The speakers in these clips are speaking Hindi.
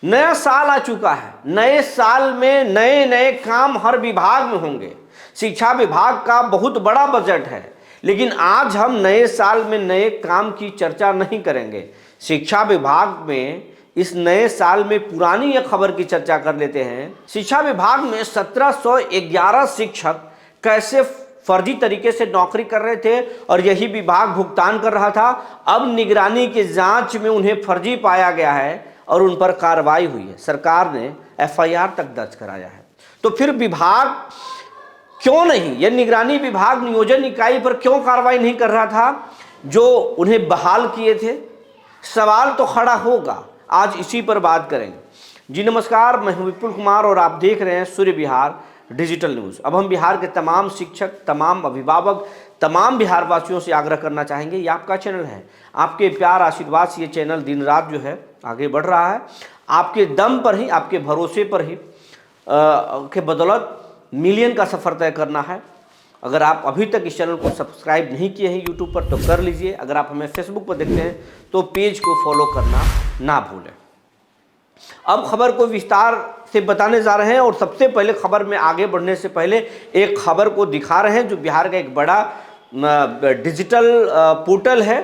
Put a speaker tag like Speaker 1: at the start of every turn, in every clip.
Speaker 1: नया साल आ चुका है, नए साल में नए नए काम हर विभाग में होंगे। शिक्षा विभाग का बहुत बड़ा बजट है, लेकिन आज हम नए साल में नए काम की चर्चा नहीं करेंगे। शिक्षा विभाग में इस नए साल में पुरानी एक खबर की चर्चा कर लेते हैं। शिक्षा विभाग में 1711 शिक्षक कैसे फर्जी तरीके से नौकरी कर रहे थे और यही विभाग भुगतान कर रहा था। अब निगरानी की जांच में उन्हें फर्जी पाया गया है और उन पर कार्रवाई हुई है। सरकार ने एफआईआर तक दर्ज कराया है। तो फिर विभाग क्यों नहीं, यह निगरानी विभाग नियोजन इकाई पर क्यों कार्रवाई नहीं कर रहा था जो उन्हें बहाल किए थे? सवाल तो खड़ा होगा। आज इसी पर बात करेंगे। जी नमस्कार, मैं हूं विपुल कुमार और आप देख रहे हैं सूर्य विहार डिजिटल न्यूज़। अब हम बिहार के तमाम शिक्षक, तमाम अभिभावक, तमाम बिहार वासियों से आग्रह करना चाहेंगे, ये आपका चैनल है, आपके प्यार आशीर्वाद से ये चैनल दिन रात जो है आगे बढ़ रहा है। आपके दम पर ही, आपके भरोसे पर ही के बदौलत मिलियन का सफ़र तय करना है। अगर आप अभी तक इस चैनल को सब्सक्राइब नहीं किए हैं यूट्यूब पर तो कर लीजिए। अगर आप हमें फेसबुक पर देखते हैं तो पेज को फॉलो करना ना भूलें। अब खबर को विस्तार से बताने जा रहे हैं और सबसे पहले खबर में आगे बढ़ने से पहले एक खबर को दिखा रहे हैं जो बिहार का एक बड़ा डिजिटल पोर्टल है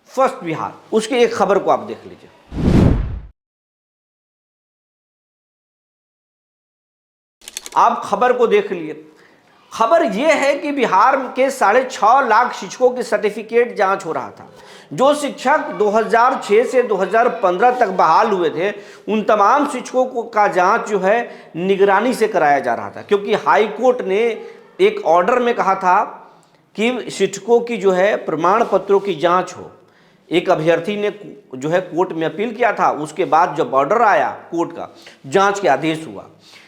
Speaker 1: फर्स्ट बिहार, उसकी एक खबर को आप देख लीजिए। आप खबर को देख लिए। खबर यह है कि बिहार के 6.5 लाख शिक्षकों की सर्टिफिकेट जांच हो रहा था। जो शिक्षक 2006 से 2015 तक बहाल हुए थे उन तमाम शिक्षकों का जांच जो है निगरानी से कराया जा रहा था, क्योंकि हाई कोर्ट ने एक ऑर्डर में कहा था कि शिक्षकों की जो है प्रमाण पत्रों की जांच हो। एक अभ्यर्थी ने जो है कोर्ट में अपील किया था, उसके बाद जब ऑर्डर आया कोर्ट का, जांच के आदेश हुआ।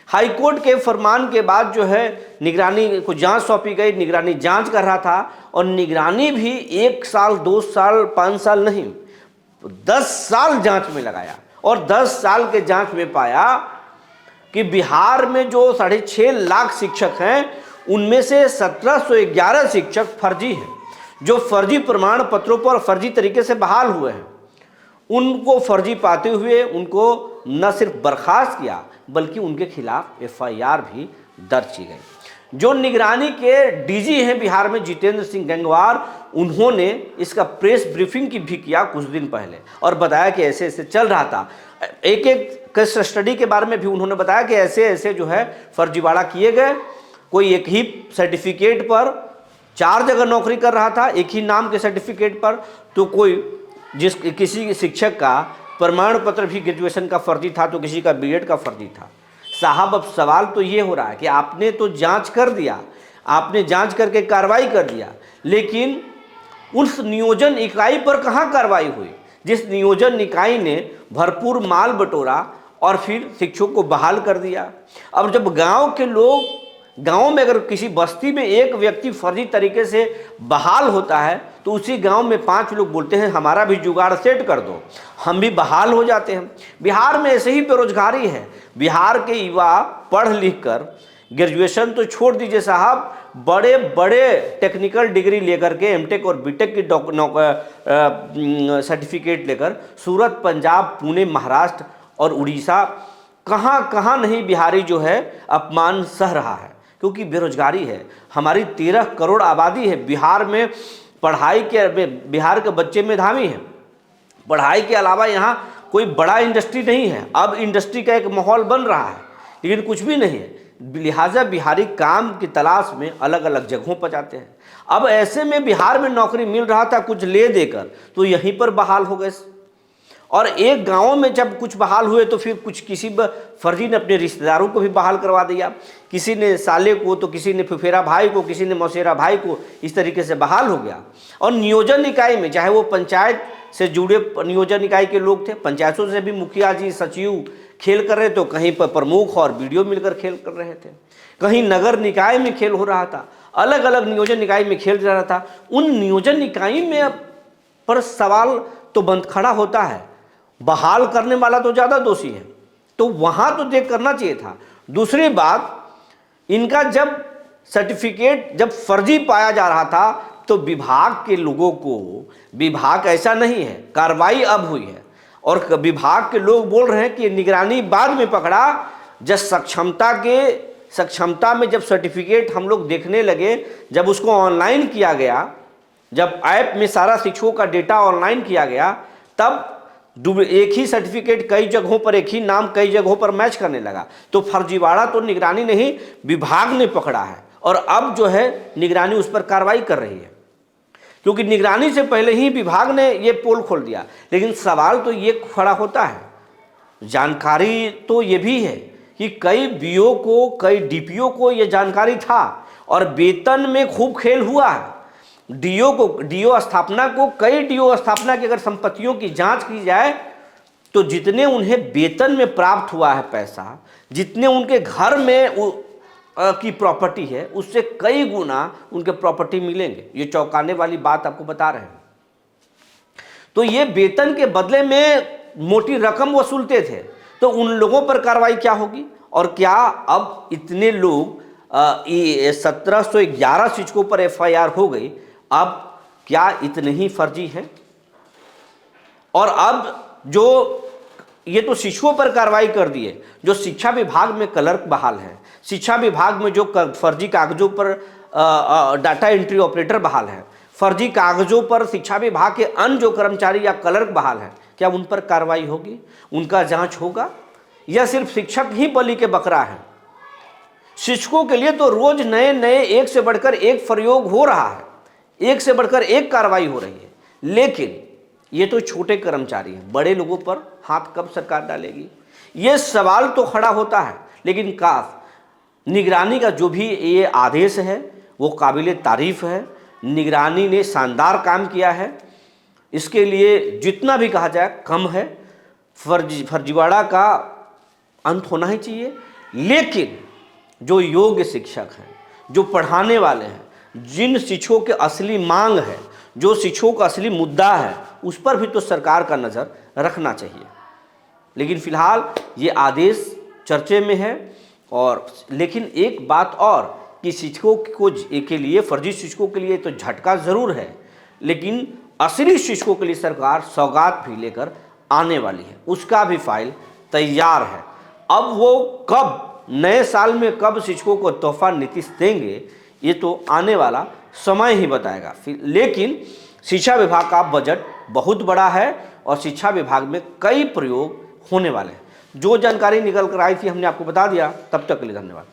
Speaker 1: हाई कोर्ट के फरमान के बाद जो है निगरानी को जांच सौंपी गई। निगरानी जांच कर रहा था और निगरानी भी 1 साल, 2 साल, 5 साल नहीं, 10 साल जांच में लगाया और 10 साल के जांच में पाया कि बिहार में जो 6.5 लाख शिक्षक हैं उनमें से 1711 शिक्षक फर्जी हैं, जो फर्जी प्रमाण पत्रों पर फर्जी तरीके से बहाल हुए हैं। उनको फर्जी पाते हुए उनको न सिर्फ बर्खास्त किया बल्कि उनके खिलाफ एफआईआर भी दर्ज की गई। जो निगरानी के डीजी हैं बिहार में, जितेंद्र सिंह गंगवार, उन्होंने इसका प्रेस ब्रीफिंग की भी किया कुछ दिन पहले और बताया कि ऐसे ऐसे चल रहा था। एक एक केस स्टडी के बारे में भी उन्होंने बताया कि ऐसे ऐसे जो है फर्जीवाड़ा किए गए। कोई एक ही सर्टिफिकेट पर 4 जगह नौकरी कर रहा था, एक ही नाम के सर्टिफिकेट पर। तो कोई किसी शिक्षक का प्रमाण पत्र भी ग्रेजुएशन का फर्जी था तो किसी का बीएड का फर्जी था। साहब, अब सवाल तो ये हो रहा है कि आपने तो जांच कर दिया, आपने जांच करके कार्रवाई कर दिया, लेकिन उस नियोजन इकाई पर कहाँ कार्रवाई हुई जिस नियोजन इकाई ने भरपूर माल बटोरा और फिर शिक्षकों को बहाल कर दिया। अब जब गांव के लोग, गांव में अगर किसी बस्ती में एक व्यक्ति फर्जी तरीके से बहाल होता है तो उसी गांव में 5 लोग बोलते हैं हमारा भी जुगाड़ सेट कर दो, हम भी बहाल हो जाते हैं। बिहार में ऐसे ही बेरोजगारी है। बिहार के युवा पढ़ लिख कर, ग्रेजुएशन तो छोड़ दीजिए साहब, बड़े बड़े टेक्निकल डिग्री लेकर के एमटेक और बीटेक की सर्टिफिकेट लेकर सूरत, पंजाब, पुणे, महाराष्ट्र और उड़ीसा, कहाँ कहाँ नहीं बिहारी जो है अपमान सह रहा है, क्योंकि बेरोजगारी है। हमारी 13 करोड़ आबादी है बिहार में। पढ़ाई के, बिहार के बच्चे मेधावी हैं, पढ़ाई के अलावा यहाँ कोई बड़ा इंडस्ट्री नहीं है। अब इंडस्ट्री का एक माहौल बन रहा है लेकिन कुछ भी नहीं है, लिहाजा बिहारी काम की तलाश में अलग अलग जगहों पर जाते हैं। अब ऐसे में बिहार में नौकरी मिल रहा था कुछ ले देकर, तो यहीं पर बहाल हो गए। और एक गांव में जब कुछ बहाल हुए तो फिर कुछ किसी फर्जी ने अपने रिश्तेदारों को भी बहाल करवा दिया, किसी ने साले को, तो किसी ने फुफेरा भाई को, किसी ने मौसेरा भाई को, इस तरीके से बहाल हो गया। और नियोजन इकाई में, चाहे वो पंचायत से जुड़े नियोजन इकाई के लोग थे, पंचायतों से भी मुखिया जी, सचिव खेल कर रहे, तो कहीं पर प्रमुख और बीडीओ मिलकर खेल कर रहे थे, कहीं नगर निकाय में खेल हो रहा था, अलग अलग नियोजन इकाई में खेल रहा था। उन नियोजन इकाई में पर सवाल तो बंद खड़ा होता है, बहाल करने वाला तो ज़्यादा दोषी है, तो वहाँ तो देख करना चाहिए था। दूसरी बात, इनका जब सर्टिफिकेट जब फर्जी पाया जा रहा था तो विभाग के लोगों को, विभाग ऐसा नहीं है, कार्रवाई अब हुई है। और विभाग के लोग बोल रहे हैं कि निगरानी बाद में पकड़ा, जब सक्षमता में जब सर्टिफिकेट हम लोग देखने लगे, जब उसको ऑनलाइन किया गया, जब ऐप में सारा शिक्षकों का डेटा ऑनलाइन किया गया, तब एक ही सर्टिफिकेट कई जगहों पर, एक ही नाम कई जगहों पर मैच करने लगा। तो फर्जीवाड़ा तो निगरानी नहीं, विभाग ने पकड़ा है और अब जो है निगरानी उस पर कार्रवाई कर रही है, क्योंकि निगरानी से पहले ही विभाग ने ये पोल खोल दिया। लेकिन सवाल तो ये खड़ा होता है, जानकारी तो ये भी है कि कई बीओ को, कई डीपीओ को ये जानकारी था और वेतन में खूब खेल हुआ है। डीओ स्थापना को, कई डीओ स्थापना की अगर संपत्तियों की जांच की जाए तो जितने उन्हें वेतन में प्राप्त हुआ है पैसा, जितने उनके घर में की प्रॉपर्टी है, उससे कई गुना उनके प्रॉपर्टी मिलेंगे। ये चौंकाने वाली बात आपको बता रहे हैं। तो ये वेतन के बदले में मोटी रकम वसूलते थे, तो उन लोगों पर कार्रवाई क्या होगी? और क्या अब इतने लोग 1711 शिक्षकों पर एफआईआर हो गई, अब क्या इतने ही फर्जी हैं? और अब जो ये तो शिक्षकों पर कार्रवाई कर दिए, जो शिक्षा विभाग में क्लर्क बहाल है, शिक्षा विभाग में जो फर्जी कागजों पर डाटा एंट्री ऑपरेटर बहाल है, फर्जी कागजों पर शिक्षा विभाग के अन्य जो कर्मचारी या क्लर्क बहाल है, क्या उन पर कार्रवाई होगी? उनका जांच होगा? या सिर्फ शिक्षक ही बलि के बकरा है? शिक्षकों के लिए तो रोज नए नए एक से बढ़कर एक प्रयोग हो रहा है, एक से बढ़कर एक कार्रवाई हो रही है, लेकिन ये तो छोटे कर्मचारी हैं, बड़े लोगों पर हाथ कब सरकार डालेगी? ये सवाल तो खड़ा होता है। लेकिन काफ निगरानी का जो भी ये आदेश है वो काबिले तारीफ है। निगरानी ने शानदार काम किया है, इसके लिए जितना भी कहा जाए कम है। फर्जीवाड़ा का अंत होना ही चाहिए। लेकिन जो योग्य शिक्षक हैं, जो पढ़ाने वाले हैं, जिन शिक्षकों के असली मांग है, जो शिक्षकों का असली मुद्दा है, उस पर भी तो सरकार का नज़र रखना चाहिए। लेकिन फिलहाल ये आदेश चर्चे में है। और लेकिन एक बात और कि शिक्षकों को के लिए, फर्जी शिक्षकों के लिए तो झटका ज़रूर है, लेकिन असली शिक्षकों के लिए सरकार सौगात भी लेकर आने वाली है, उसका भी फाइल तैयार है। अब वो कब, नए साल में कब शिक्षकों को तोहफा नीतीश देंगे, ये तो आने वाला समय ही बताएगा। लेकिन शिक्षा विभाग का बजट बहुत बड़ा है और शिक्षा विभाग में कई प्रयोग होने वाले हैं। जो जानकारी निकल कर आई थी हमने आपको बता दिया। तब तक के लिए धन्यवाद।